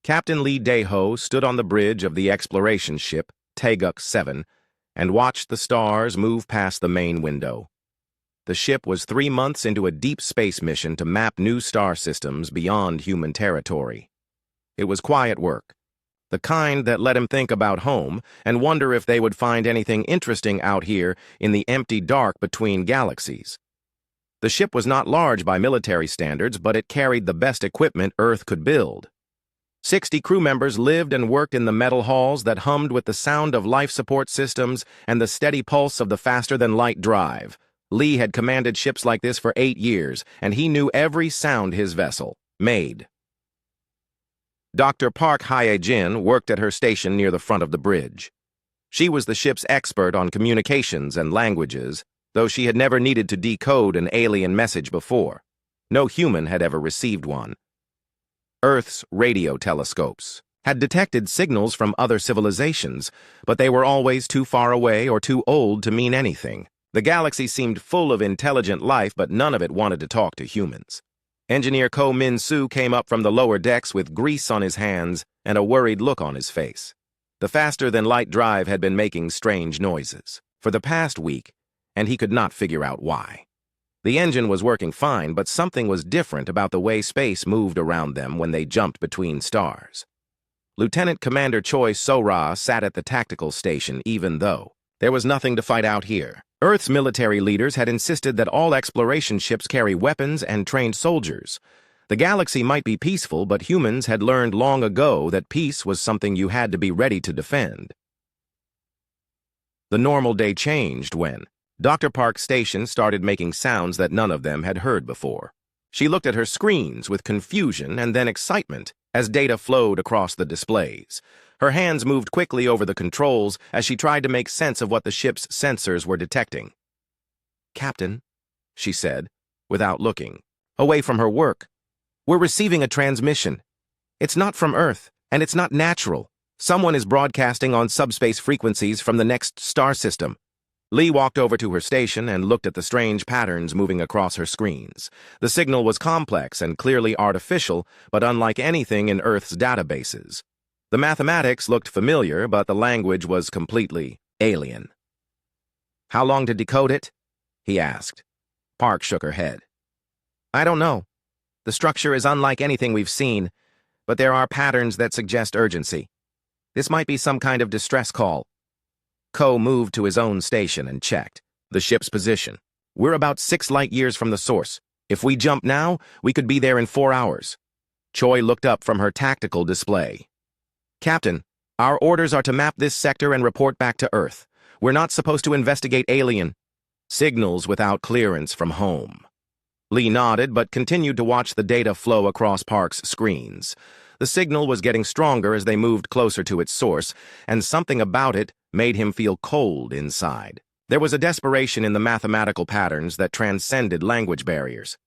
Captain Lee Daeho stood on the bridge of the exploration ship, Taeguk 7, and watched the stars move past the main window. The ship was 3 months into a deep space mission to map new star systems beyond human territory. It was quiet work, the kind that let him think about home and wonder if they would find anything interesting out here in the empty dark between galaxies. The ship was not large by military standards, but it carried the best equipment Earth could build. 60 crew members lived and worked in the metal halls that hummed with the sound of life support systems and the steady pulse of the faster-than-light drive. Lee had commanded ships like this for 8 years, and he knew every sound his vessel made. Dr. Park Hye-jin worked at her station near the front of the bridge. She was the ship's expert on communications and languages, though she had never needed to decode an alien message before. No human had ever received one. Earth's radio telescopes had detected signals from other civilizations, but they were always too far away or too old to mean anything. The galaxy seemed full of intelligent life, but none of it wanted to talk to humans. Engineer Ko Min-soo came up from the lower decks with grease on his hands and a worried look on his face. The faster-than-light drive had been making strange noises for the past week, and he could not figure out why. The engine was working fine, but something was different about the way space moved around them when they jumped between stars. Lieutenant Commander Choi So-ra sat at the tactical station even though there was nothing to fight out here. Earth's military leaders had insisted that all exploration ships carry weapons and trained soldiers. The galaxy might be peaceful, but humans had learned long ago that peace was something you had to be ready to defend. The normal day changed when Dr. Park's station started making sounds that none of them had heard before. She looked at her screens with confusion and then excitement as data flowed across the displays. Her hands moved quickly over the controls as she tried to make sense of what the ship's sensors were detecting. "Captain," she said, without looking, away from her work, "we're receiving a transmission. It's not from Earth, and it's not natural. Someone is broadcasting on subspace frequencies from the next star system." Lee walked over to her station and looked at the strange patterns moving across her screens. The signal was complex and clearly artificial, but unlike anything in Earth's databases. The mathematics looked familiar, but the language was completely alien. "How long to decode it?" he asked. Park shook her head. "I don't know. The structure is unlike anything we've seen, but there are patterns that suggest urgency. This might be some kind of distress call." Ko moved to his own station and checked the ship's position. "We're about 6 light years from the source. If we jump now, we could be there in 4 hours. Choi looked up from her tactical display. "Captain, our orders are to map this sector and report back to Earth. We're not supposed to investigate alien signals without clearance from home." Lee nodded but continued to watch the data flow across Park's screens. The signal was getting stronger as they moved closer to its source, and something about it made him feel cold inside. There was a desperation in the mathematical patterns that transcended language barriers.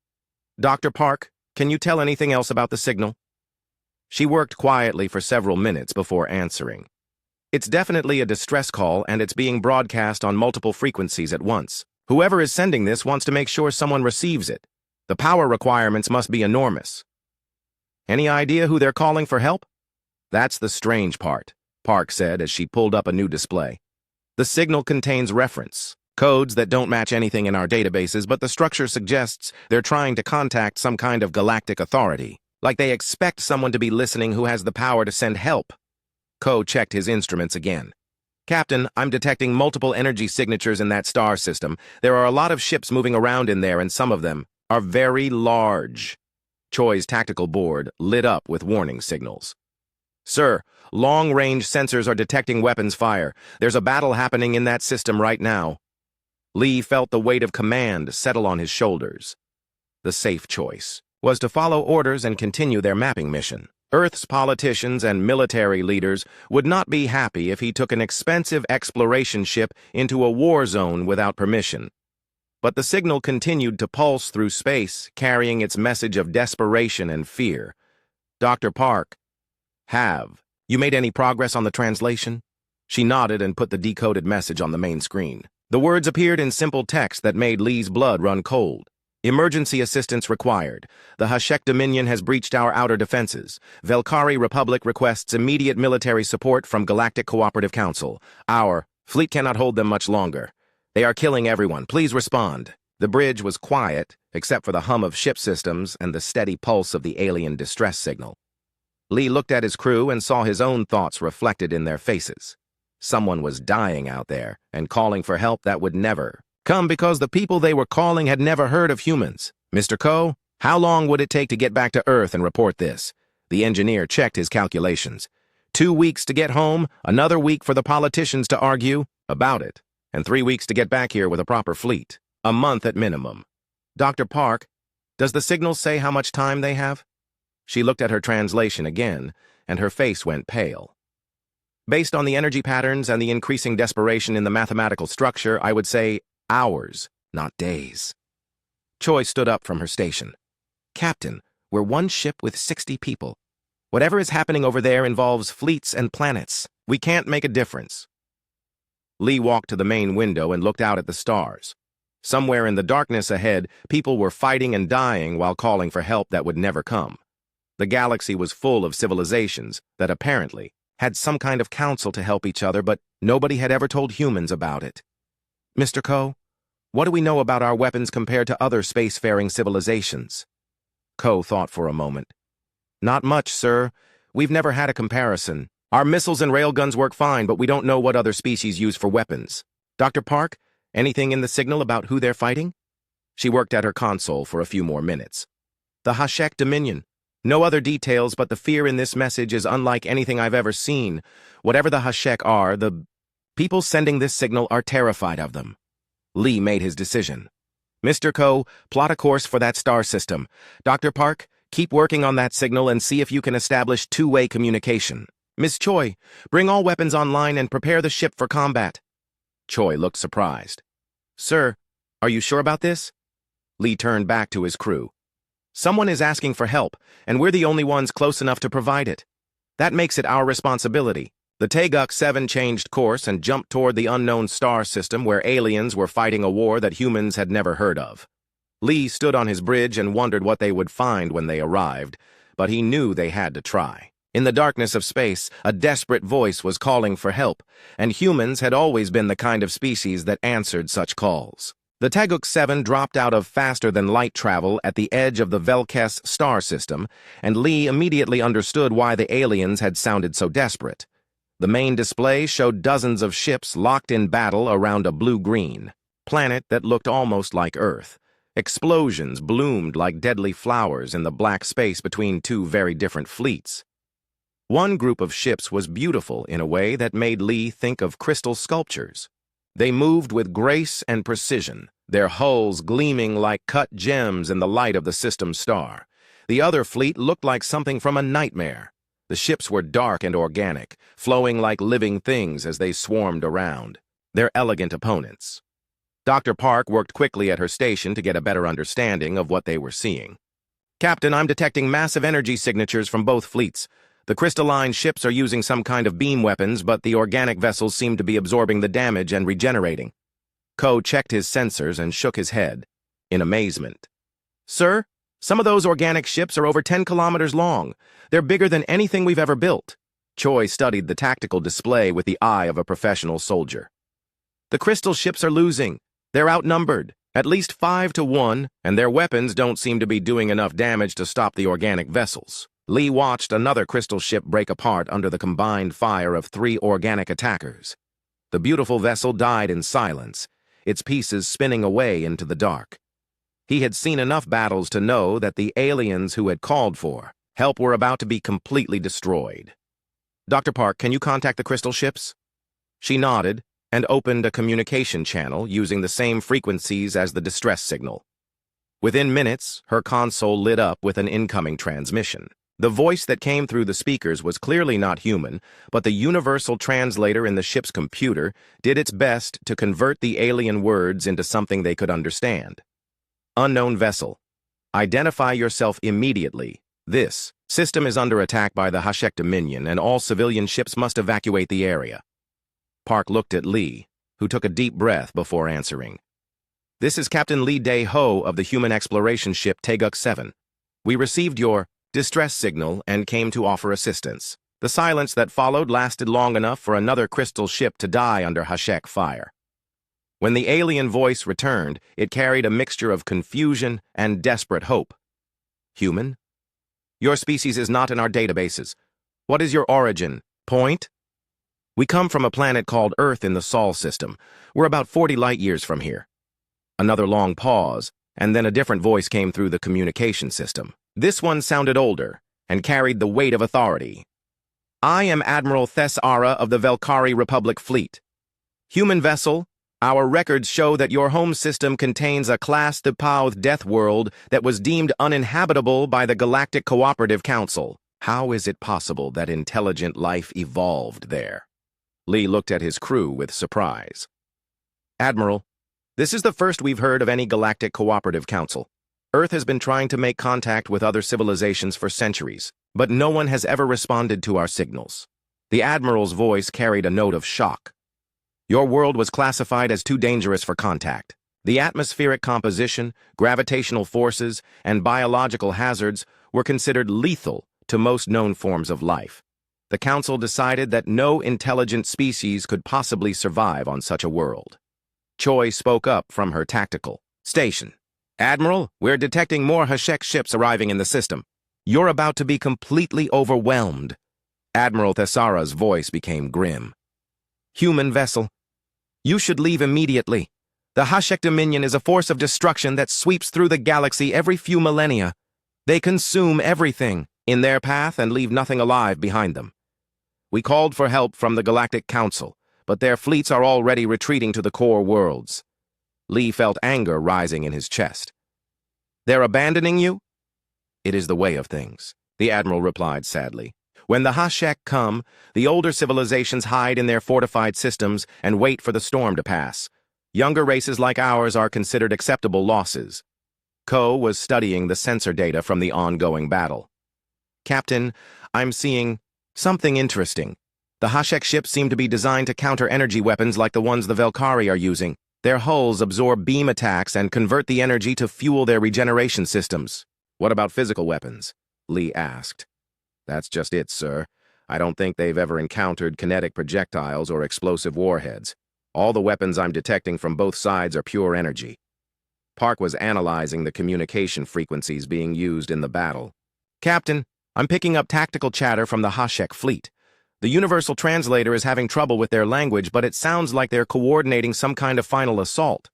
"Dr. Park, can you tell anything else about the signal?" She worked quietly for several minutes before answering. "It's definitely a distress call, and it's being broadcast on multiple frequencies at once. Whoever is sending this wants to make sure someone receives it. The power requirements must be enormous." "Any idea who they're calling for help?" "That's the strange part," Park said as she pulled up a new display. "The signal contains reference codes that don't match anything in our databases, but the structure suggests they're trying to contact some kind of galactic authority, like they expect someone to be listening who has the power to send help." Ko checked his instruments again. "Captain, I'm detecting multiple energy signatures in that star system. There are a lot of ships moving around in there, and some of them are very large." Choi's tactical board lit up with warning signals. "Sir, long-range sensors are detecting weapons fire. There's a battle happening in that system right now." Lee felt the weight of command settle on his shoulders. The safe choice was to follow orders and continue their mapping mission. Earth's politicians and military leaders would not be happy if he took an expensive exploration ship into a war zone without permission. But the signal continued to pulse through space, carrying its message of desperation and fear. "Dr. Park, have you made any progress on the translation?" She nodded and put the decoded message on the main screen. The words appeared in simple text that made Lee's blood run cold. Emergency assistance required. The HFY Dominion has breached our outer defenses. Velkari Republic requests immediate military support from Galactic Cooperative Council. Our fleet cannot hold them much longer. They are killing everyone. Please respond. The bridge was quiet, except for the hum of ship systems and the steady pulse of the alien distress signal. Lee looked at his crew and saw his own thoughts reflected in their faces. Someone was dying out there and calling for help that would never come because the people they were calling had never heard of humans. Mr. Ko, how long would it take to get back to Earth and report this? The engineer checked his calculations. 2 weeks to get home, another week for the politicians to argue about it, and 3 weeks to get back here with a proper fleet. A month at minimum. Dr. Park, does the signal say how much time they have? She looked at her translation again, and her face went pale. Based on the energy patterns and the increasing desperation in the mathematical structure, I would say hours, not days. Choi stood up from her station. Captain, we're one ship with 60 people. Whatever is happening over there involves fleets and planets. We can't make a difference. Lee walked to the main window and looked out at the stars. Somewhere in the darkness ahead, people were fighting and dying while calling for help that would never come. The galaxy was full of civilizations that apparently had some kind of council to help each other, but nobody had ever told humans about it. Mr. Ko, what do we know about our weapons compared to other spacefaring civilizations? Ko thought for a moment. Not much, sir. We've never had a comparison. Our missiles and railguns work fine, but we don't know what other species use for weapons. Dr. Park, anything in the signal about who they're fighting? She worked at her console for a few more minutes. The HFY Dominion. No other details, but the fear in this message is unlike anything I've ever seen. Whatever the HFY are, the people sending this signal are terrified of them. Lee made his decision. Mr. Ko, plot a course for that star system. Dr. Park, keep working on that signal and see if you can establish two-way communication. Miss Choi, bring all weapons online and prepare the ship for combat. Choi looked surprised. Sir, are you sure about this? Lee turned back to his crew. Someone is asking for help, and we're the only ones close enough to provide it. That makes it our responsibility. The Taeguk 7 changed course and jumped toward the unknown star system where aliens were fighting a war that humans had never heard of. Lee stood on his bridge and wondered what they would find when they arrived, but he knew they had to try. In the darkness of space, a desperate voice was calling for help, and humans had always been the kind of species that answered such calls. The Taeguk 7 dropped out of faster-than-light travel at the edge of the Velkes star system, and Lee immediately understood why the aliens had sounded so desperate. The main display showed dozens of ships locked in battle around a blue-green planet that looked almost like Earth. Explosions bloomed like deadly flowers in the black space between two very different fleets. One group of ships was beautiful in a way that made Lee think of crystal sculptures. They moved with grace and precision, their hulls gleaming like cut gems in the light of the system star. The other fleet looked like something from a nightmare. The ships were dark and organic, flowing like living things as they swarmed around, their elegant opponents. Dr. Park worked quickly at her station to get a better understanding of what they were seeing. Captain, I'm detecting massive energy signatures from both fleets. The crystalline ships are using some kind of beam weapons, but the organic vessels seem to be absorbing the damage and regenerating. Ko checked his sensors and shook his head in amazement. Sir, some of those organic ships are over 10 kilometers long. They're bigger than anything we've ever built. Choi studied the tactical display with the eye of a professional soldier. The crystal ships are losing. They're outnumbered, at least 5 to 1, and their weapons don't seem to be doing enough damage to stop the organic vessels. Lee watched another crystal ship break apart under the combined fire of 3 organic attackers. The beautiful vessel died in silence, its pieces spinning away into the dark. He had seen enough battles to know that the aliens who had called for help were about to be completely destroyed. Dr. Park, can you contact the crystal ships? She nodded and opened a communication channel using the same frequencies as the distress signal. Within minutes, her console lit up with an incoming transmission. The voice that came through the speakers was clearly not human, but the universal translator in the ship's computer did its best to convert the alien words into something they could understand. Unknown vessel. Identify yourself immediately. This system is under attack by the HFY Dominion, and all civilian ships must evacuate the area. Park looked at Lee, who took a deep breath before answering. This is Captain Lee Dae-ho of the human exploration ship Taeguk-7. We received your distress signal and came to offer assistance. The silence that followed lasted long enough for another crystal ship to die under HFY fire. When the alien voice returned, it carried a mixture of confusion and desperate hope. Human? Your species is not in our databases. What is your origin? Point? We come from a planet called Earth in the Sol system. We're about 40 light years from here. Another long pause, and then a different voice came through the communication system. This one sounded older and carried the weight of authority. I am Admiral Thesara of the Velkari Republic Fleet. Human vessel, our records show that your home system contains a Class Thepauth death world that was deemed uninhabitable by the Galactic Cooperative Council. How is it possible that intelligent life evolved there? Lee looked at his crew with surprise. Admiral, this is the first we've heard of any Galactic Cooperative Council. Earth has been trying to make contact with other civilizations for centuries, but no one has ever responded to our signals. The Admiral's voice carried a note of shock. Your world was classified as too dangerous for contact. The atmospheric composition, gravitational forces, and biological hazards were considered lethal to most known forms of life. The Council decided that no intelligent species could possibly survive on such a world. Choi spoke up from her tactical station. Admiral, we're detecting more HFY ships arriving in the system. You're about to be completely overwhelmed. Admiral Thesara's voice became grim. Human vessel, you should leave immediately. The HFY Dominion is a force of destruction that sweeps through the galaxy every few millennia. They consume everything in their path and leave nothing alive behind them. We called for help from the Galactic Council, but their fleets are already retreating to the core worlds. Lee felt anger rising in his chest. They're abandoning you? It is the way of things, the Admiral replied sadly. When the HFY come, the older civilizations hide in their fortified systems and wait for the storm to pass. Younger races like ours are considered acceptable losses. Ko was studying the sensor data from the ongoing battle. Captain, I'm seeing something interesting. The HFY ships seem to be designed to counter energy weapons like the ones the Velkari are using. Their hulls absorb beam attacks and convert the energy to fuel their regeneration systems. What about physical weapons? Lee asked. That's just it, sir. I don't think they've ever encountered kinetic projectiles or explosive warheads. All the weapons I'm detecting from both sides are pure energy. Park was analyzing the communication frequencies being used in the battle. Captain, I'm picking up tactical chatter from the HFY fleet. The Universal Translator is having trouble with their language, but it sounds like they're coordinating some kind of final assault.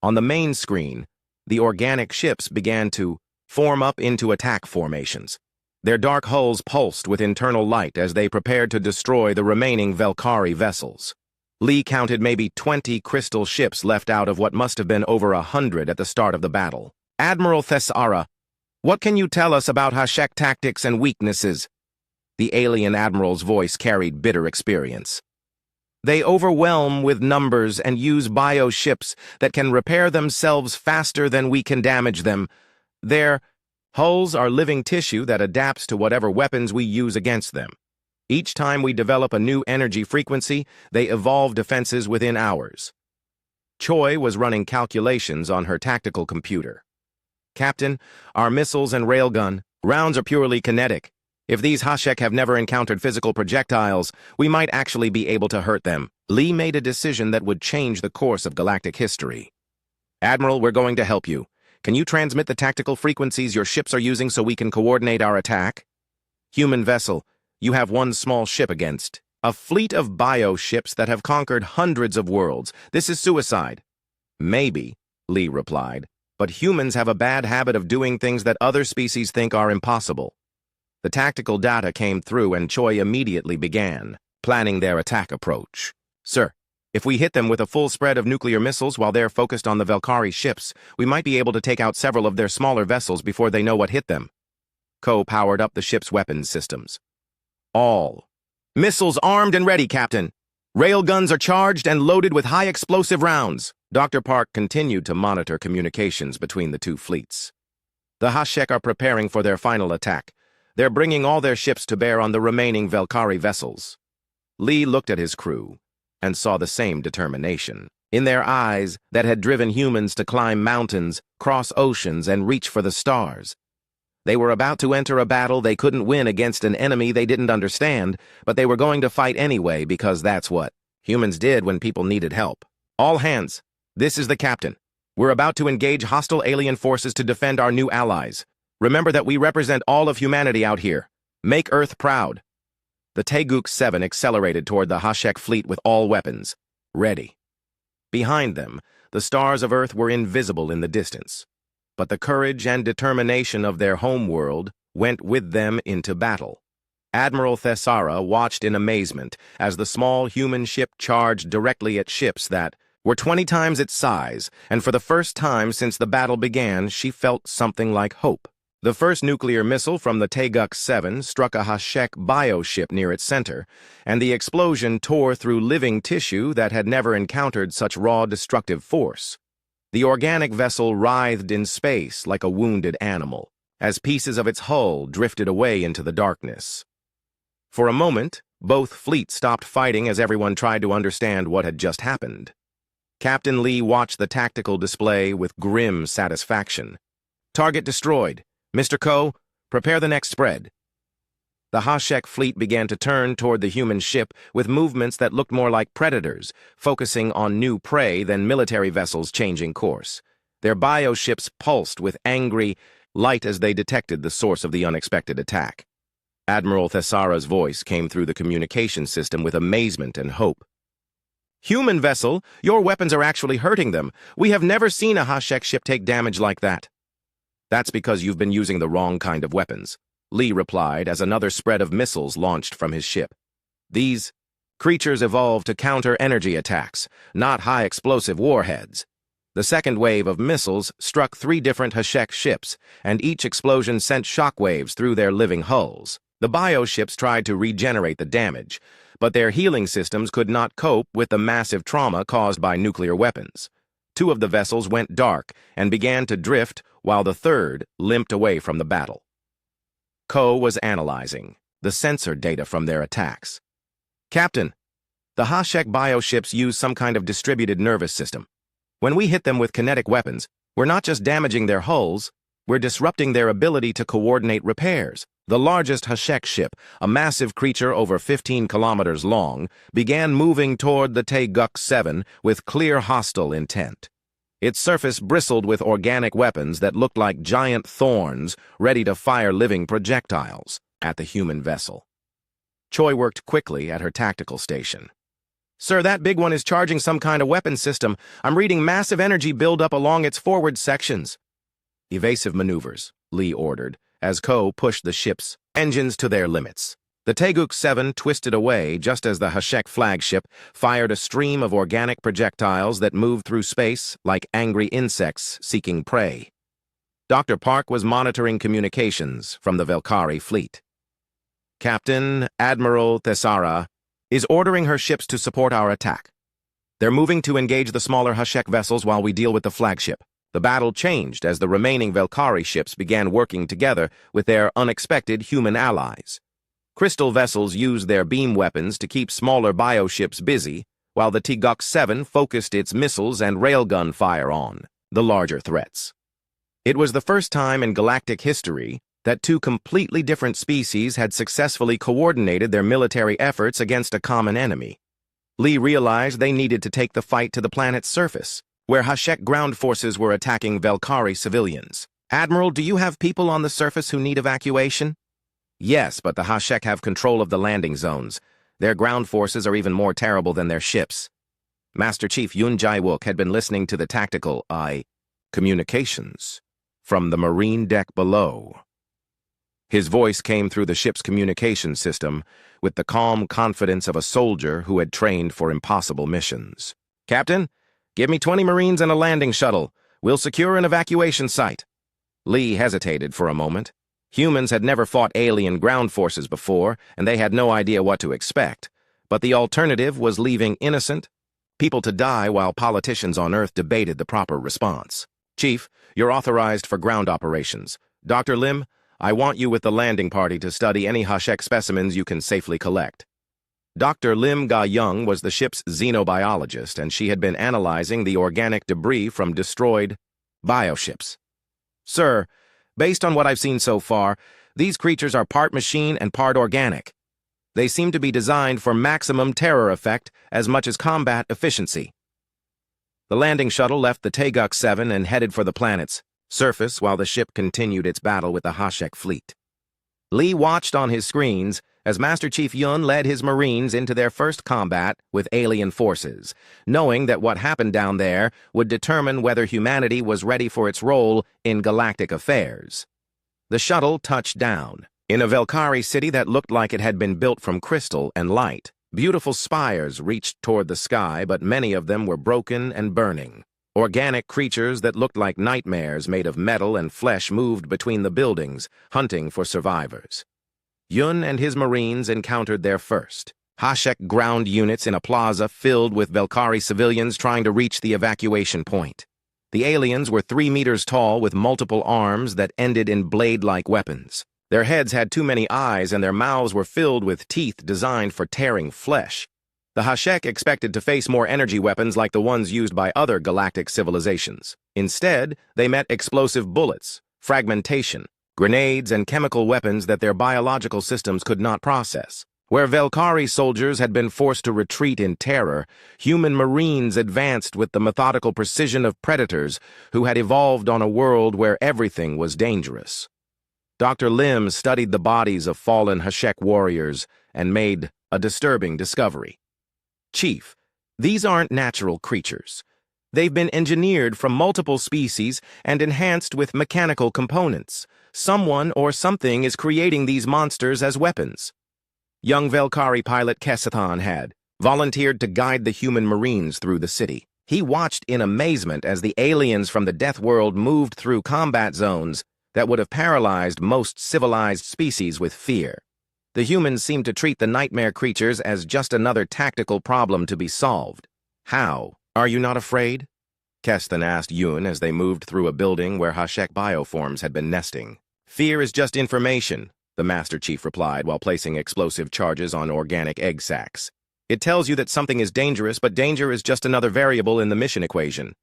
On the main screen, the organic ships began to form up into attack formations. Their dark hulls pulsed with internal light as they prepared to destroy the remaining Velkari vessels. Lee counted maybe 20 crystal ships left out of what must have been over 100 at the start of the battle. Admiral Thesara, what can you tell us about HFY tactics and weaknesses? The alien admiral's voice carried bitter experience. They overwhelm with numbers and use bio-ships that can repair themselves faster than we can damage them. Their hulls are living tissue that adapts to whatever weapons we use against them. Each time we develop a new energy frequency, they evolve defenses within hours. Choi was running calculations on her tactical computer. Captain, our missiles and railgun rounds are purely kinetic. If these HFY have never encountered physical projectiles, we might actually be able to hurt them. Lee made a decision that would change the course of galactic history. Admiral, we're going to help you. Can you transmit the tactical frequencies your ships are using so we can coordinate our attack? Human vessel, you have one small ship against a fleet of bio-ships that have conquered hundreds of worlds. This is suicide. Maybe, Lee replied, but humans have a bad habit of doing things that other species think are impossible. The tactical data came through and Choi immediately began planning their attack approach. Sir, if we hit them with a full spread of nuclear missiles while they're focused on the Velkari ships, we might be able to take out several of their smaller vessels before they know what hit them. Ko powered up the ship's weapons systems. All missiles armed and ready, Captain. Railguns are charged and loaded with high explosive rounds. Dr. Park continued to monitor communications between the two fleets. The HFY are preparing for their final attack. They're bringing all their ships to bear on the remaining Velkari vessels. Lee looked at his crew and saw the same determination. in their eyes that had driven humans to climb mountains, cross oceans, and reach for the stars. They were about to enter a battle they couldn't win against an enemy they didn't understand, but they were going to fight anyway because that's what humans did when people needed help. All hands, this is the captain. We're about to engage hostile alien forces to defend our new allies. Remember that we represent all of humanity out here. Make Earth proud. The Taeguk 7 accelerated toward the HFY fleet with all weapons. Ready. Behind them, the stars of Earth were invisible in the distance. But the courage and determination of their homeworld went with them into battle. Admiral Thessara watched in amazement as the small human ship charged directly at ships that were 20 times its size, and for the first time since the battle began, she felt something like hope. The first nuclear missile from the Taeguk 7 struck a HFY bioship near its center, and the explosion tore through living tissue that had never encountered such raw destructive force. The organic vessel writhed in space like a wounded animal, as pieces of its hull drifted away into the darkness. For a moment, both fleets stopped fighting as everyone tried to understand what had just happened. Captain Lee watched the tactical display with grim satisfaction. Target destroyed. Mr. Ko, prepare the next spread. The HFY fleet began to turn toward the human ship with movements that looked more like predators, focusing on new prey than military vessels changing course. Their bioships pulsed with angry light as they detected the source of the unexpected attack. Admiral Thessara's voice came through the communication system with amazement and hope. Human vessel, your weapons are actually hurting them. We have never seen a HFY ship take damage like that. That's because you've been using the wrong kind of weapons, Lee replied as another spread of missiles launched from his ship. These creatures evolved to counter energy attacks, not high-explosive warheads. The second wave of missiles struck 3 different HFY ships, and each explosion sent shockwaves through their living hulls. The bioships tried to regenerate the damage, but their healing systems could not cope with the massive trauma caused by nuclear weapons. 2 of the vessels went dark and began to drift, while the third limped away from the battle. Ko was analyzing the sensor data from their attacks. Captain, the HFY bioships use some kind of distributed nervous system. When we hit them with kinetic weapons, we're not just damaging their hulls, we're disrupting their ability to coordinate repairs. The largest HFY ship, a massive creature over 15 kilometers long, began moving toward the Taeguk 7 with clear hostile intent. Its surface bristled with organic weapons that looked like giant thorns ready to fire living projectiles at the human vessel. Choi worked quickly at her tactical station. Sir, that big one is charging some kind of weapon system. I'm reading massive energy buildup along its forward sections. Evasive maneuvers, Lee ordered, as Ko pushed the ship's engines to their limits. The Taeguk 7 twisted away just as the HFY flagship fired a stream of organic projectiles that moved through space like angry insects seeking prey. Dr. Park was monitoring communications from the Velkari fleet. Captain Admiral Thessara is ordering her ships to support our attack. They're moving to engage the smaller HFY vessels while we deal with the flagship. The battle changed as the remaining Velkari ships began working together with their unexpected human allies. Crystal vessels used their beam weapons to keep smaller bioships busy, while the Taeguk 7 focused its missiles and railgun fire on the larger threats. It was the first time in galactic history that 2 completely different species had successfully coordinated their military efforts against a common enemy. Lee realized they needed to take the fight to the planet's surface, where HFY ground forces were attacking Velkari civilians. Admiral, do you have people on the surface who need evacuation? Yes, but the HFY have control of the landing zones. Their ground forces are even more terrible than their ships. Master Chief Yun Jae-wook had been listening to the tactical communications from the marine deck below. His voice came through the ship's communication system with the calm confidence of a soldier who had trained for impossible missions. Captain, give me 20 Marines and a landing shuttle. We'll secure an evacuation site. Lee hesitated for a moment. Humans had never fought alien ground forces before, and they had no idea what to expect. But the alternative was leaving innocent people to die while politicians on Earth debated the proper response. Chief, you're authorized for ground operations. Dr. Lim, I want you with the landing party to study any HFY specimens you can safely collect. Dr. Lim Ga-young was the ship's xenobiologist, and she had been analyzing the organic debris from destroyed bioships. Sir, based on what I've seen so far, these creatures are part machine and part organic. They seem to be designed for maximum terror effect as much as combat efficiency. The landing shuttle left the Taeguk 7 and headed for the planet's surface while the ship continued its battle with the HFY fleet. Lee watched on his screens as Master Chief Yun led his Marines into their first combat with alien forces, knowing that what happened down there would determine whether humanity was ready for its role in galactic affairs. The shuttle touched down in a Velkari city that looked like it had been built from crystal and light. Beautiful spires reached toward the sky, but many of them were broken and burning. Organic creatures that looked like nightmares made of metal and flesh moved between the buildings, hunting for survivors. Yun and his Marines encountered their first HFY ground units in a plaza filled with Velkari civilians trying to reach the evacuation point. The aliens were 3 meters tall with multiple arms that ended in blade-like weapons. Their heads had too many eyes and their mouths were filled with teeth designed for tearing flesh. The HFY expected to face more energy weapons like the ones used by other galactic civilizations. Instead, they met explosive bullets, fragmentation, grenades, and chemical weapons that their biological systems could not process. Where Velkari soldiers had been forced to retreat in terror, human Marines advanced with the methodical precision of predators who had evolved on a world where everything was dangerous. Dr. Lim studied the bodies of fallen HFY warriors and made a disturbing discovery. Chief, these aren't natural creatures. They've been engineered from multiple species and enhanced with mechanical components. Someone or something is creating these monsters as weapons. Young Velkari pilot Kesathan had volunteered to guide the human Marines through the city. He watched in amazement as the aliens from the Deathworld moved through combat zones that would have paralyzed most civilized species with fear. The humans seemed to treat the nightmare creatures as just another tactical problem to be solved. How? Are you not afraid? Kestan asked Yun as they moved through a building where HFY bioforms had been nesting. Fear is just information, the Master Chief replied while placing explosive charges on organic egg sacs. It tells you that something is dangerous, but danger is just another variable in the mission equation.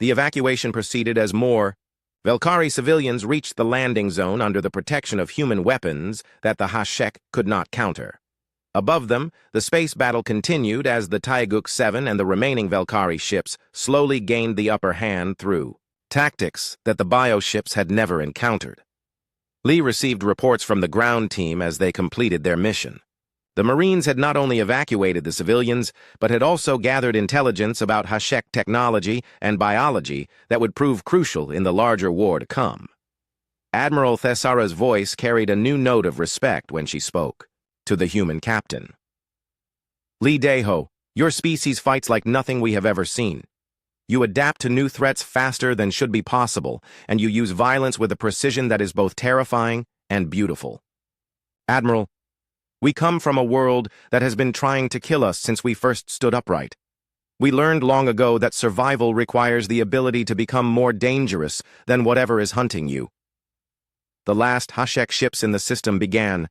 The evacuation proceeded as more Velkari civilians reached the landing zone under the protection of human weapons that the HFY could not counter. Above them, the space battle continued as the Taeguk 7 and the remaining Velkari ships slowly gained the upper hand through tactics that the bioships had never encountered. Lee received reports from the ground team as they completed their mission. The Marines had not only evacuated the civilians, but had also gathered intelligence about HFY technology and biology that would prove crucial in the larger war to come. Admiral Thessara's voice carried a new note of respect when she spoke to the human captain. Lee Daeho, your species fights like nothing we have ever seen. You adapt to new threats faster than should be possible, and you use violence with a precision that is both terrifying and beautiful. Admiral, we come from a world that has been trying to kill us since we first stood upright. We learned long ago that survival requires the ability to become more dangerous than whatever is hunting you. The last HFY ships in the system began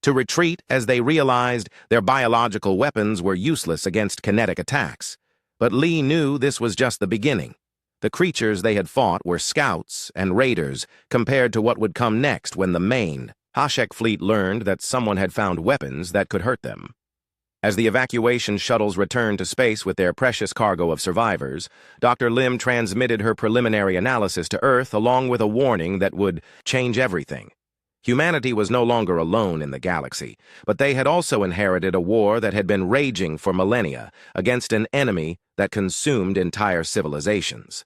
to retreat as they realized their biological weapons were useless against kinetic attacks. But Lee knew this was just the beginning. The creatures they had fought were scouts and raiders compared to what would come next when the main HFY fleet learned that someone had found weapons that could hurt them. As the evacuation shuttles returned to space with their precious cargo of survivors, Dr. Lim transmitted her preliminary analysis to Earth along with a warning that would change everything. Humanity was no longer alone in the galaxy, but they had also inherited a war that had been raging for millennia against an enemy that consumed entire civilizations.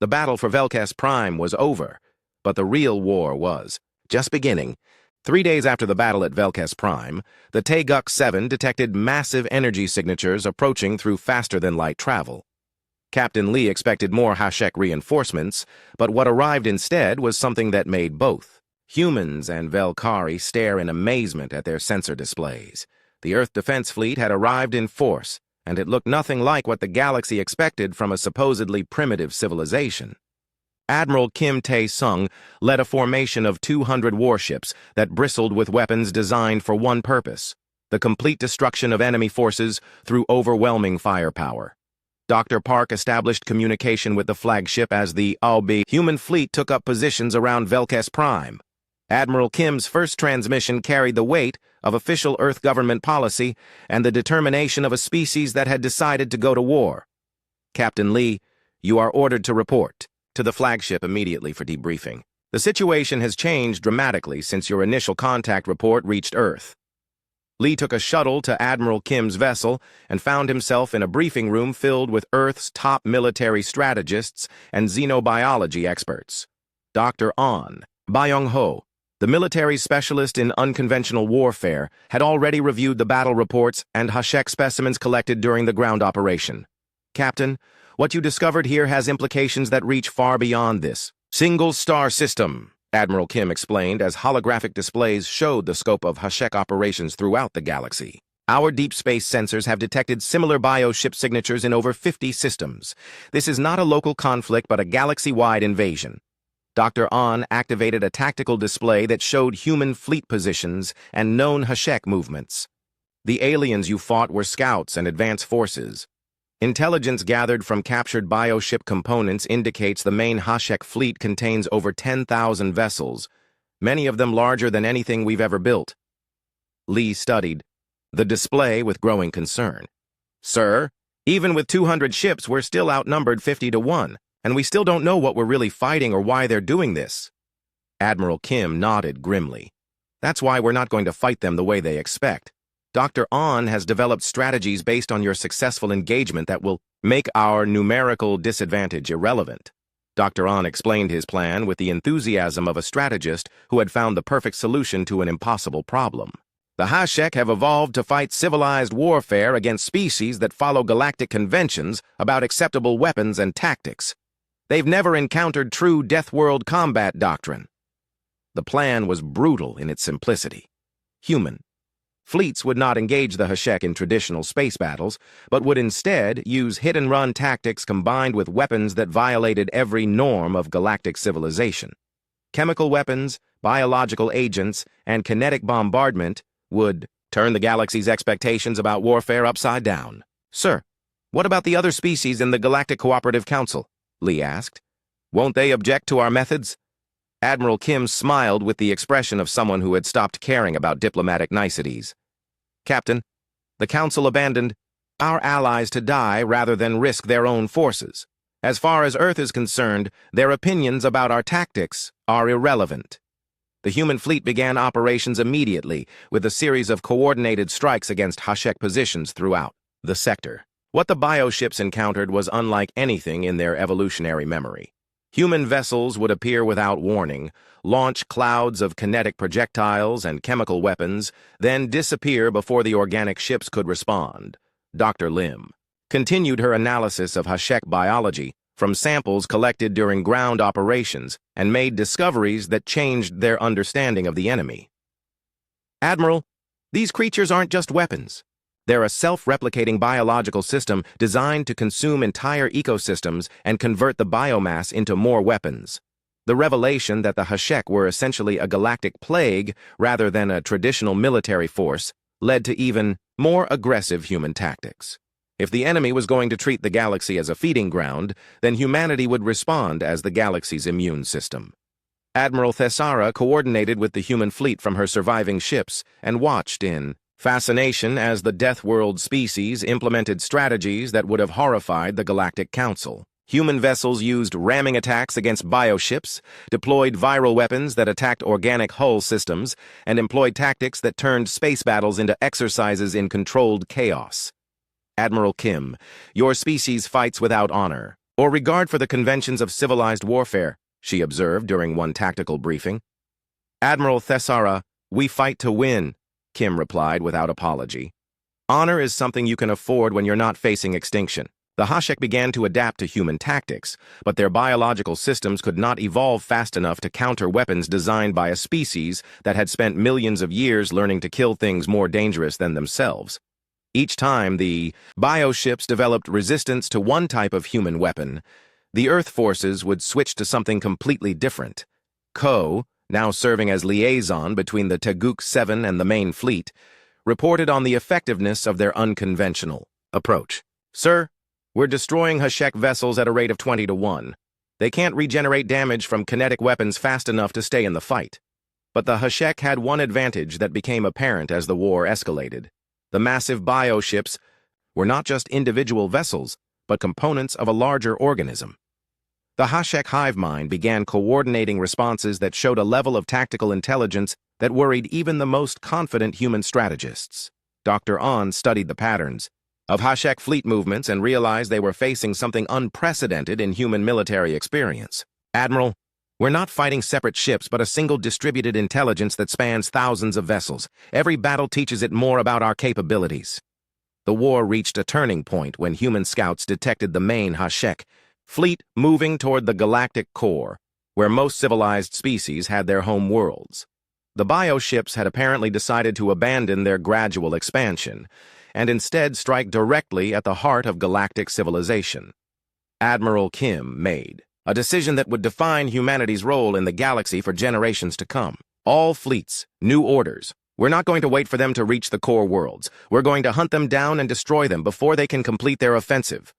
The battle for SciFiPrime was over, but the real war was just beginning. 3 days after the battle at SciFiPrime, the Taeguk 7 detected massive energy signatures approaching through faster-than-light travel. Captain Lee expected more HFY reinforcements, but what arrived instead was something that made both humans and Velkari stare in amazement at their sensor displays. The Earth Defense Fleet had arrived in force, and it looked nothing like what the galaxy expected from a supposedly primitive civilization. Admiral Kim Tae-sung led a formation of 200 warships that bristled with weapons designed for one purpose: the complete destruction of enemy forces through overwhelming firepower. Dr. Park established communication with the flagship as the AudioBook human fleet took up positions around HFY. Admiral Kim's first transmission carried the weight of official Earth government policy and the determination of a species that had decided to go to war. Captain Lee, you are ordered to report to the flagship immediately for debriefing. The situation has changed dramatically since your initial contact report reached Earth. Lee took a shuttle to Admiral Kim's vessel and found himself in a briefing room filled with Earth's top military strategists and xenobiology experts. Dr. An Byung-ho, the military specialist in unconventional warfare, had already reviewed the battle reports and HFY specimens collected during the ground operation. Captain, what you discovered here has implications that reach far beyond this single star system, Admiral Kim explained as holographic displays showed the scope of HFY operations throughout the galaxy. Our deep space sensors have detected similar bioship signatures in over 50 systems. This is not a local conflict but a galaxy-wide invasion. Dr. An activated a tactical display that showed human fleet positions and known HFY movements. The aliens you fought were scouts and advanced forces. Intelligence gathered from captured bioship components indicates the main HFY fleet contains over 10,000 vessels, many of them larger than anything we've ever built. Lee studied the display with growing concern. Sir, even with 200 ships, we're still outnumbered 50-1, and we still don't know what we're really fighting or why they're doing this. Admiral Kim nodded grimly. That's why we're not going to fight them the way they expect. Dr. An has developed strategies based on your successful engagement that will make our numerical disadvantage irrelevant. Dr. An explained his plan with the enthusiasm of a strategist who had found the perfect solution to an impossible problem. The HFY have evolved to fight civilized warfare against species that follow galactic conventions about acceptable weapons and tactics. They've never encountered true Deathworld combat doctrine. The plan was brutal in its simplicity. Human. Fleets would not engage the HFY in traditional space battles, but would instead use hit-and-run tactics combined with weapons that violated every norm of galactic civilization. Chemical weapons, biological agents, and kinetic bombardment would turn the galaxy's expectations about warfare upside down. Sir, what about the other species in the Galactic Cooperative Council? Lee asked. Won't they object to our methods? Admiral Kim smiled with the expression of someone who had stopped caring about diplomatic niceties. Captain, the Council abandoned our allies to die rather than risk their own forces. As far as Earth is concerned, their opinions about our tactics are irrelevant. The human fleet began operations immediately with a series of coordinated strikes against HFY positions throughout the sector. What the bioships encountered was unlike anything in their evolutionary memory. Human vessels would appear without warning, launch clouds of kinetic projectiles and chemical weapons, then disappear before the organic ships could respond. Dr. Lim continued her analysis of HFY biology from samples collected during ground operations and made discoveries that changed their understanding of the enemy. Admiral, these creatures aren't just weapons. They're a self-replicating biological system designed to consume entire ecosystems and convert the biomass into more weapons. The revelation that the HFY were essentially a galactic plague rather than a traditional military force led to even more aggressive human tactics. If the enemy was going to treat the galaxy as a feeding ground, then humanity would respond as the galaxy's immune system. Admiral Thessara coordinated with the human fleet from her surviving ships and watched in fascination as the Deathworld species implemented strategies that would have horrified the Galactic Council. Human vessels used ramming attacks against bioships, deployed viral weapons that attacked organic hull systems, and employed tactics that turned space battles into exercises in controlled chaos. Admiral Kim, your species fights without honor or regard for the conventions of civilized warfare, she observed during one tactical briefing. Admiral Thessara, we fight to win, Kim replied without apology. Honor is something you can afford when you're not facing extinction. The HFY began to adapt to human tactics, but their biological systems could not evolve fast enough to counter weapons designed by a species that had spent millions of years learning to kill things more dangerous than themselves. Each time the bioships developed resistance to one type of human weapon, the Earth forces would switch to something completely different. Ko, now serving as liaison between the Teguk 7 and the main fleet, reported on the effectiveness of their unconventional approach. "Sir, we're destroying HFY vessels at a rate of 20 to 1. They can't regenerate damage from kinetic weapons fast enough to stay in the fight." But the HFY had one advantage that became apparent as the war escalated. The massive bioships were not just individual vessels, but components of a larger organism. The HFY hive mind began coordinating responses that showed a level of tactical intelligence that worried even the most confident human strategists. Dr. On studied the patterns of HFY fleet movements and realized they were facing something unprecedented in human military experience. "Admiral, we're not fighting separate ships, but a single distributed intelligence that spans thousands of vessels. Every battle teaches it more about our capabilities." The war reached a turning point when human scouts detected the main HFY fleet moving toward the galactic core, where most civilized species had their home worlds. The bioships had apparently decided to abandon their gradual expansion and instead strike directly at the heart of galactic civilization. Admiral Kim made a decision that would define humanity's role in the galaxy for generations to come. "All fleets, new orders. We're not going to wait for them to reach the core worlds. We're going to hunt them down and destroy them before they can complete their offensive."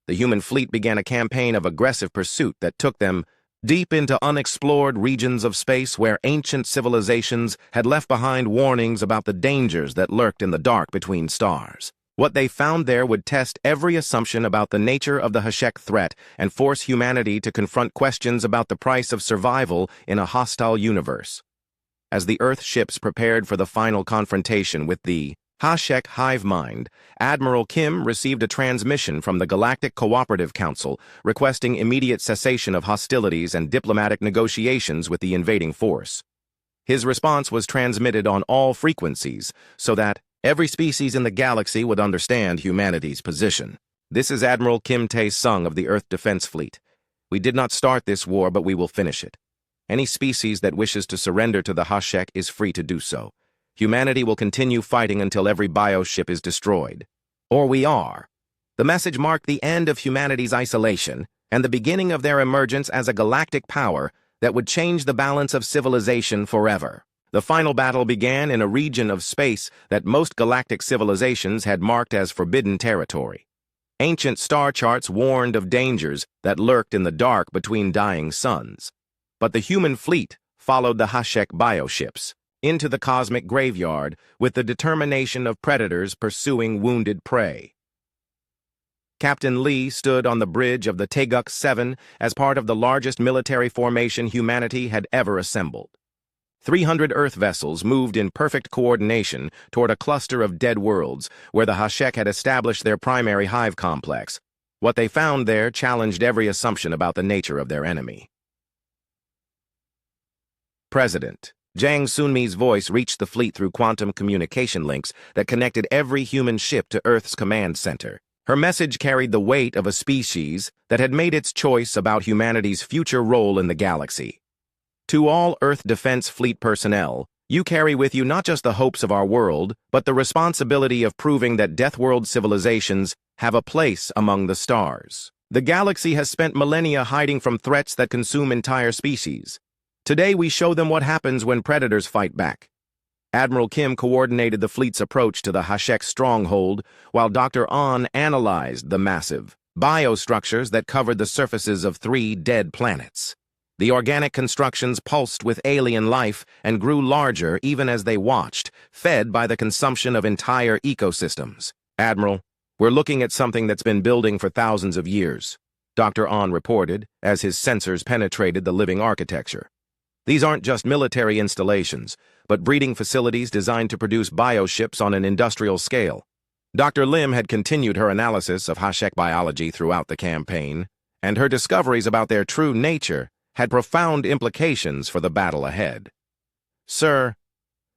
The human fleet began a campaign of aggressive pursuit that took them deep into unexplored regions of space where ancient civilizations had left behind warnings about the dangers that lurked in the dark between stars. What they found there would test every assumption about the nature of the HFY threat and force humanity to confront questions about the price of survival in a hostile universe. As the Earth ships prepared for the final confrontation with the HFY hive mind, Admiral Kim received a transmission from the Galactic Cooperative Council requesting immediate cessation of hostilities and diplomatic negotiations with the invading force. His response was transmitted on all frequencies so that every species in the galaxy would understand humanity's position. "This is Admiral Kim Tae-sung of the Earth Defense Fleet. We did not start this war, but we will finish it. Any species that wishes to surrender to the HFY is free to do so. Humanity will continue fighting until every bioship is destroyed. Or we are." The message marked the end of humanity's isolation and the beginning of their emergence as a galactic power that would change the balance of civilization forever. The final battle began in a region of space that most galactic civilizations had marked as forbidden territory. Ancient star charts warned of dangers that lurked in the dark between dying suns. But the human fleet followed the HFY bioships into the cosmic graveyard with the determination of predators pursuing wounded prey. Captain Lee stood on the bridge of the Taeguk 7 as part of the largest military formation humanity had ever assembled. 300 Earth vessels moved in perfect coordination toward a cluster of dead worlds where the HFY had established their primary hive complex. What they found there challenged every assumption about the nature of their enemy. President Jang Sunmi's voice reached the fleet through quantum communication links that connected every human ship to Earth's command center. Her message carried the weight of a species that had made its choice about humanity's future role in the galaxy. "To all Earth Defense Fleet personnel, you carry with you not just the hopes of our world, but the responsibility of proving that Deathworld civilizations have a place among the stars. The galaxy has spent millennia hiding from threats that consume entire species. Today we show them what happens when predators fight back." Admiral Kim coordinated the fleet's approach to the HFY stronghold, while Dr. On analyzed the massive biostructures that covered the surfaces of 3 dead planets. The organic constructions pulsed with alien life and grew larger even as they watched, fed by the consumption of entire ecosystems. "Admiral, we're looking at something that's been building for thousands of years," Dr. On reported as his sensors penetrated the living architecture. "These aren't just military installations, but breeding facilities designed to produce bioships on an industrial scale." Dr. Lim had continued her analysis of HFY biology throughout the campaign, and her discoveries about their true nature had profound implications for the battle ahead. "Sir,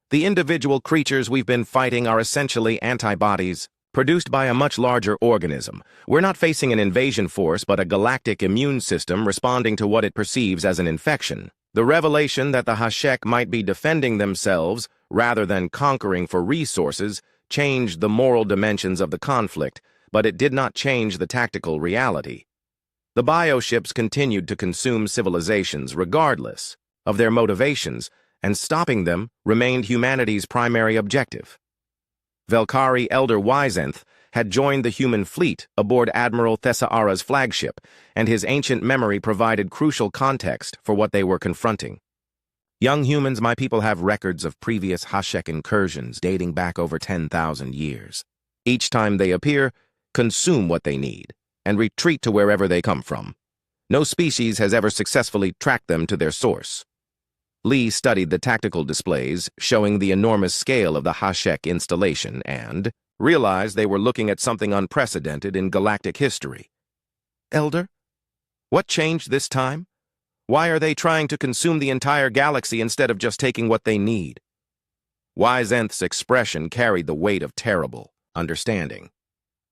the individual creatures we've been fighting are essentially antibodies produced by a much larger organism. We're not facing an invasion force, but a galactic immune system responding to what it perceives as an infection. The revelation that the HFY might be defending themselves rather than conquering for resources changed the moral dimensions of the conflict, but it did not change the tactical reality. The bioships continued to consume civilizations regardless of their motivations, and stopping them remained humanity's primary objective. Velkari Elder Wyzenth had joined the human fleet aboard Admiral Thessaara's flagship, and his ancient memory provided crucial context for what they were confronting. Young humans, my people have records of previous Hashek incursions dating back over 10,000 years. Each time they appear, consume what they need, and retreat to wherever they come from. No species has ever successfully tracked them to their source. Lee studied the tactical displays showing the enormous scale of the Hashek installation and realized they were looking at something unprecedented in galactic history. Elder, what changed this time? Why are they trying to consume the entire galaxy instead of just taking what they need? Wyzenth's expression carried the weight of terrible understanding.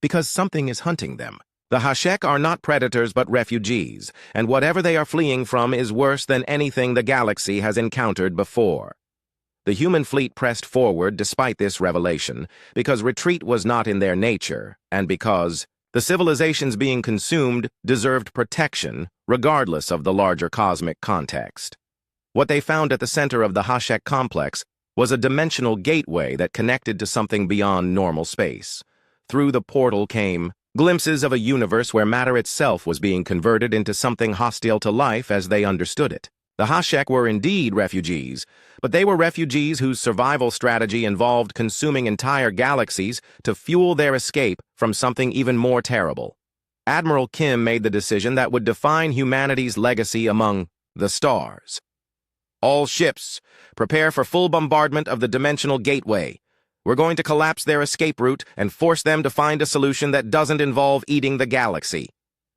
Because something is hunting them. The Hashek are not predators but refugees, and whatever they are fleeing from is worse than anything the galaxy has encountered before. The human fleet pressed forward despite this revelation, because retreat was not in their nature, and because the civilizations being consumed deserved protection, regardless of the larger cosmic context. What they found at the center of the Hashek complex was a dimensional gateway that connected to something beyond normal space. Through the portal came glimpses of a universe where matter itself was being converted into something hostile to life as they understood it. The Hashek were indeed refugees, but they were refugees whose survival strategy involved consuming entire galaxies to fuel their escape from something even more terrible. Admiral Kim made the decision that would define humanity's legacy among the stars. All ships, prepare for full bombardment of the dimensional gateway. We're going to collapse their escape route and force them to find a solution that doesn't involve eating the galaxy.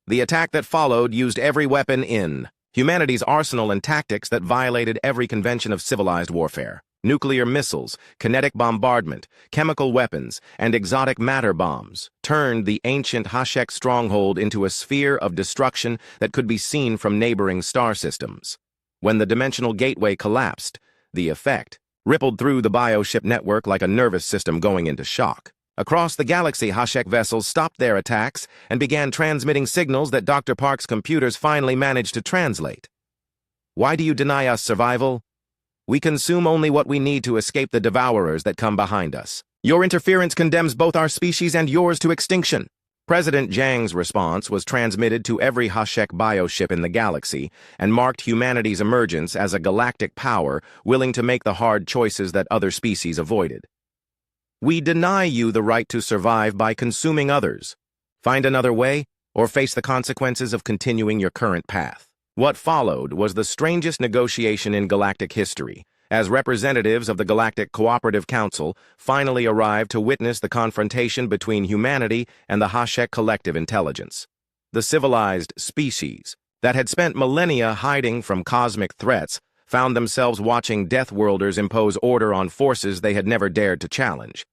The attack that followed used every weapon in humanity's arsenal and tactics that violated every convention of civilized warfare. Nuclear missiles, kinetic bombardment, chemical weapons, and exotic matter bombs turned the ancient Hashek stronghold into a sphere of destruction that could be seen from neighboring star systems. When the dimensional gateway collapsed, the effect rippled through the bioship network like a nervous system going into shock. Across the galaxy, Hashek vessels stopped their attacks and began transmitting signals that Dr. Park's computers finally managed to translate. Why do you deny us survival? We consume only what we need to escape the devourers that come behind us. Your interference condemns both our species and yours to extinction. President Zhang's response was transmitted to every Hashek bioship in the galaxy and marked humanity's emergence as a galactic power willing to make the hard choices that other species avoided. We deny you the right to survive by consuming others. Find another way, or face the consequences of continuing your current path. What followed was the strangest negotiation in galactic history, as representatives of the Galactic Cooperative Council finally arrived to witness the confrontation between humanity and the Hashek collective intelligence. The civilized species that had spent millennia hiding from cosmic threats found themselves watching Deathworlders impose order on forces they had never dared to challenge.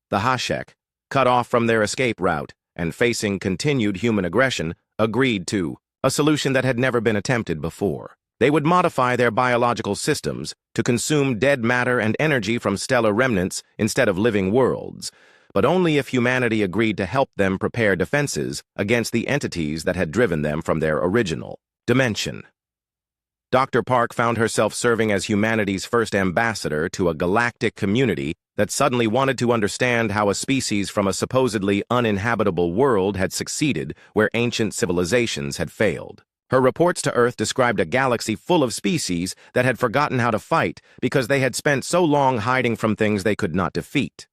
The Hashek, cut off from their escape route and facing continued human aggression, agreed to a solution that had never been attempted before. They would modify their biological systems to consume dead matter and energy from stellar remnants instead of living worlds, but only if humanity agreed to help them prepare defenses against the entities that had driven them from their original dimension. Dr. Park found herself serving as humanity's first ambassador to a galactic community that suddenly wanted to understand how a species from a supposedly uninhabitable world had succeeded where ancient civilizations had failed. Her reports to Earth described a galaxy full of species that had forgotten how to fight because they had spent so long hiding from things they could not defeat.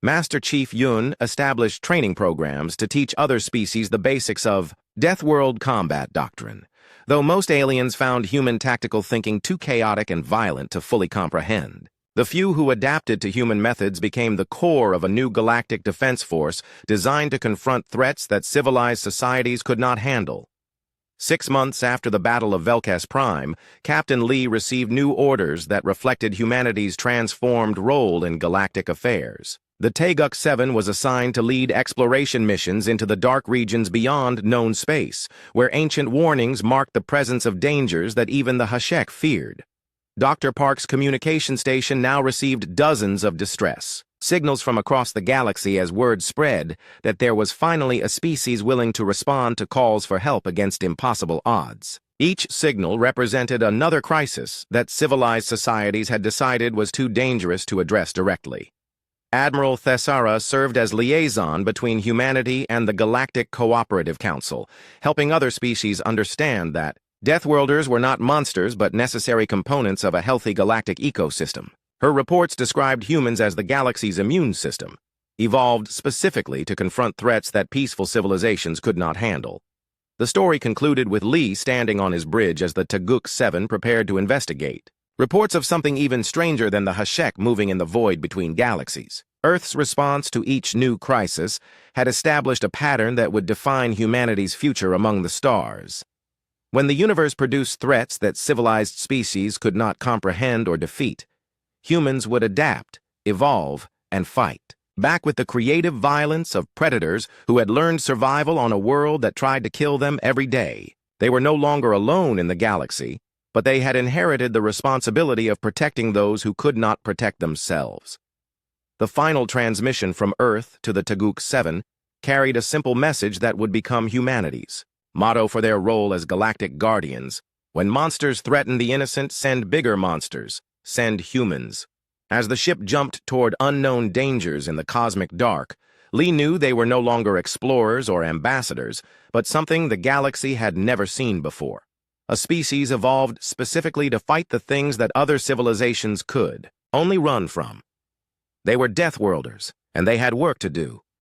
Master Chief Yun established training programs to teach other species the basics of Deathworld combat doctrine, though most aliens found human tactical thinking too chaotic and violent to fully comprehend. The few who adapted to human methods became the core of a new galactic defense force designed to confront threats that civilized societies could not handle. 6 months after the Battle of HFY, Captain Lee received new orders that reflected humanity's transformed role in galactic affairs. The Taeguk-7 was assigned to lead exploration missions into the dark regions beyond known space, where ancient warnings marked the presence of dangers that even the Hashek feared. Dr. Park's communication station now received dozens of distress signals from across the galaxy as word spread that there was finally a species willing to respond to calls for help against impossible odds. Each signal represented another crisis that civilized societies had decided was too dangerous to address directly. Admiral Thessara served as liaison between humanity and the Galactic Cooperative Council, helping other species understand that Deathworlders were not monsters but necessary components of a healthy galactic ecosystem. Her reports described humans as the galaxy's immune system, evolved specifically to confront threats that peaceful civilizations could not handle. The story concluded with Lee standing on his bridge as the Taguk 7 prepared to investigate. Reports of something even stranger than the HFY moving in the void between galaxies. Earth's response to each new crisis had established a pattern that would define humanity's future among the stars. When the universe produced threats that civilized species could not comprehend or defeat, humans would adapt, evolve, and fight. Back with the creative violence of predators who had learned survival on a world that tried to kill them every day. They were no longer alone in the galaxy, but they had inherited the responsibility of protecting those who could not protect themselves. The final transmission from Earth to the Taguk 7 carried a simple message that would become humanity's motto for their role as galactic guardians. When monsters threaten the innocent, send bigger monsters, send humans. As the ship jumped toward unknown dangers in the cosmic dark, Lee knew they were no longer explorers or ambassadors, but something the galaxy had never seen before. A species evolved specifically to fight the things that other civilizations could only run from. They were Deathworlders, and they had work to do.